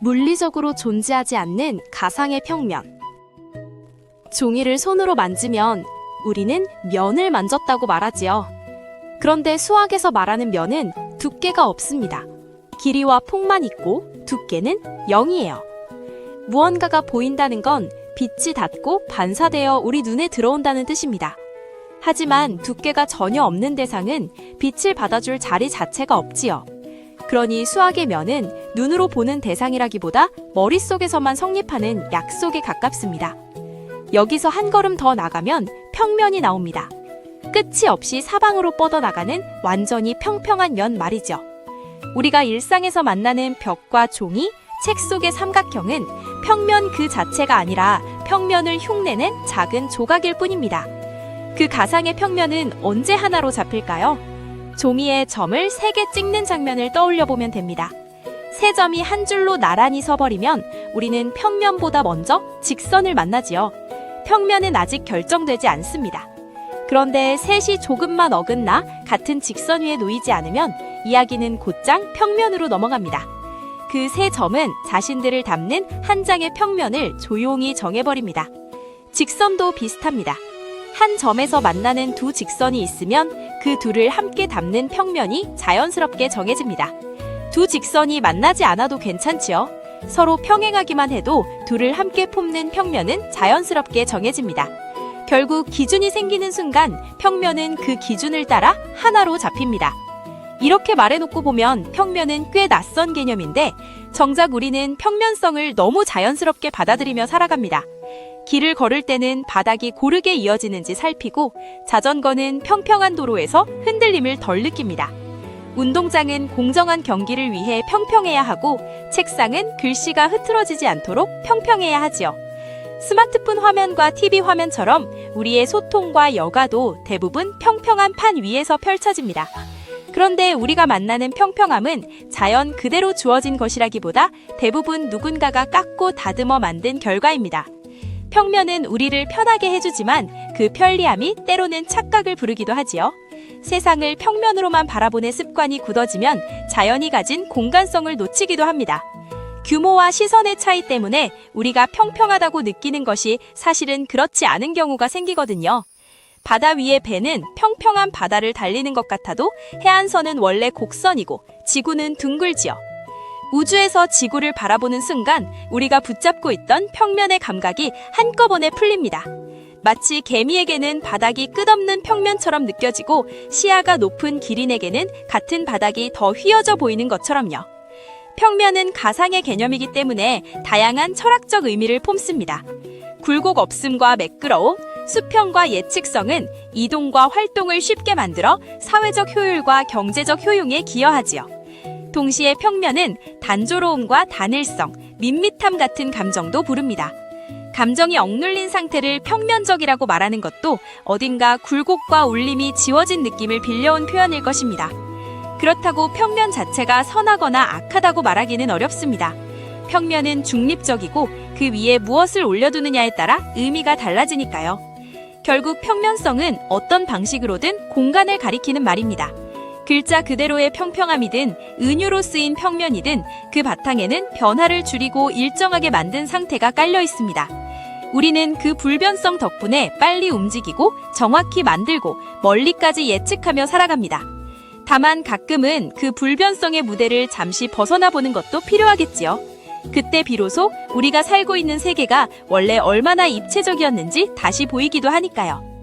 물리적으로 존재하지 않는 가상의 평면. 종이를 손으로 만지면 우리는 면을 만졌다고 말하지요. 그런데 수학에서 말하는 면은 두께가 없습니다. 길이와 폭만 있고 두께는 0이에요. 무언가가 보인다는 건 빛이 닿고 반사되어 우리 눈에 들어온다는 뜻입니다. 하지만 두께가 전혀 없는 대상은 빛을 받아줄 자리 자체가 없지요. 그러니 수학의 면은 눈으로 보는 대상이라기보다 머릿속에서만 성립하는 약속에 가깝습니다. 여기서 한 걸음 더 나가면 평면이 나옵니다. 끝이 없이 사방으로 뻗어나가는 완전히 평평한 면 말이죠. 우리가 일상에서 만나는 벽과 종이, 책 속의 삼각형은 평면 그 자체가 아니라 평면을 흉내낸 작은 조각일 뿐입니다. 그 가상의 평면은 언제 하나로 잡힐까요? 종이에 점을 3개 찍는 장면을 떠올려 보면 됩니다. 세 점이 한 줄로 나란히 서버리면 우리는 평면보다 먼저 직선을 만나지요. 평면은 아직 결정되지 않습니다. 그런데 셋이 조금만 어긋나 같은 직선 위에 놓이지 않으면 이야기는 곧장 평면으로 넘어갑니다. 그 세 점은 자신들을 담는 한 장의 평면을 조용히 정해버립니다. 직선도 비슷합니다. 한 점에서 만나는 두 직선이 있으면 그 둘을 함께 담는 평면이 자연스럽게 정해집니다. 두 직선이 만나지 않아도 괜찮지요. 서로 평행하기만 해도 둘을 함께 폼는 평면은 자연스럽게 정해집니다. 결국 기준이 생기는 순간 평면은 그 기준을 따라 하나로 잡힙니다. 이렇게 말해놓고 보면 평면은 꽤 낯선 개념인데 정작 우리는 평면성을 너무 자연스럽게 받아들이며 살아갑니다. 길을 걸을 때는 바닥이 고르게 이어지는지 살피고 자전거는 평평한 도로에서 흔들림을 덜 느낍니다. 운동장은 공정한 경기를 위해 평평해야 하고 책상은 글씨가 흐트러지지 않도록 평평해야 하지요. 스마트폰 화면과 TV 화면처럼 우리의 소통과 여가도 대부분 평평한 판 위에서 펼쳐집니다. 그런데 우리가 만나는 평평함은 자연 그대로 주어진 것이라기보다 대부분 누군가가 깎고 다듬어 만든 결과입니다. 평면은 우리를 편하게 해주지만 그 편리함이 때로는 착각을 부르기도 하지요. 세상을 평면으로만 바라보는 습관이 굳어지면 자연이 가진 공간성을 놓치기도 합니다. 규모와 시선의 차이 때문에 우리가 평평하다고 느끼는 것이 사실은 그렇지 않은 경우가 생기거든요. 바다 위의 배는 평평한 바다를 달리는 것 같아도 해안선은 원래 곡선이고 지구는 둥글지요. 우주에서 지구를 바라보는 순간 우리가 붙잡고 있던 평면의 감각이 한꺼번에 풀립니다. 마치 개미에게는 바닥이 끝없는 평면처럼 느껴지고 시야가 높은 기린에게는 같은 바닥이 더 휘어져 보이는 것처럼요. 평면은 가상의 개념이기 때문에 다양한 철학적 의미를 폼습니다. 굴곡 없음과 매끄러움, 수평과 예측성은 이동과 활동을 쉽게 만들어 사회적 효율과 경제적 효용에 기여하지요. 동시에 평면은 단조로움과 단일성, 밋밋함 같은 감정도 부릅니다. 감정이 억눌린 상태를 평면적이라고 말하는 것도 어딘가 굴곡과 울림이 지워진 느낌을 빌려온 표현일 것입니다. 그렇다고 평면 자체가 선하거나 악하다고 말하기는 어렵습니다. 평면은 중립적이고 그 위에 무엇을 올려두느냐에 따라 의미가 달라지니까요. 결국 평면성은 어떤 방식으로든 공간을 가리키는 말입니다. 글자 그대로의 평평함이든 은유로 쓰인 평면이든 그 바탕에는 변화를 줄이고 일정하게 만든 상태가 깔려 있습니다. 우리는 그 불변성 덕분에 빨리 움직이고 정확히 만들고 멀리까지 예측하며 살아갑니다. 다만 가끔은 그 불변성의 무대를 잠시 벗어나 보는 것도 필요하겠지요. 그때 비로소 우리가 살고 있는 세계가 원래 얼마나 입체적이었는지 다시 보이기도 하니까요.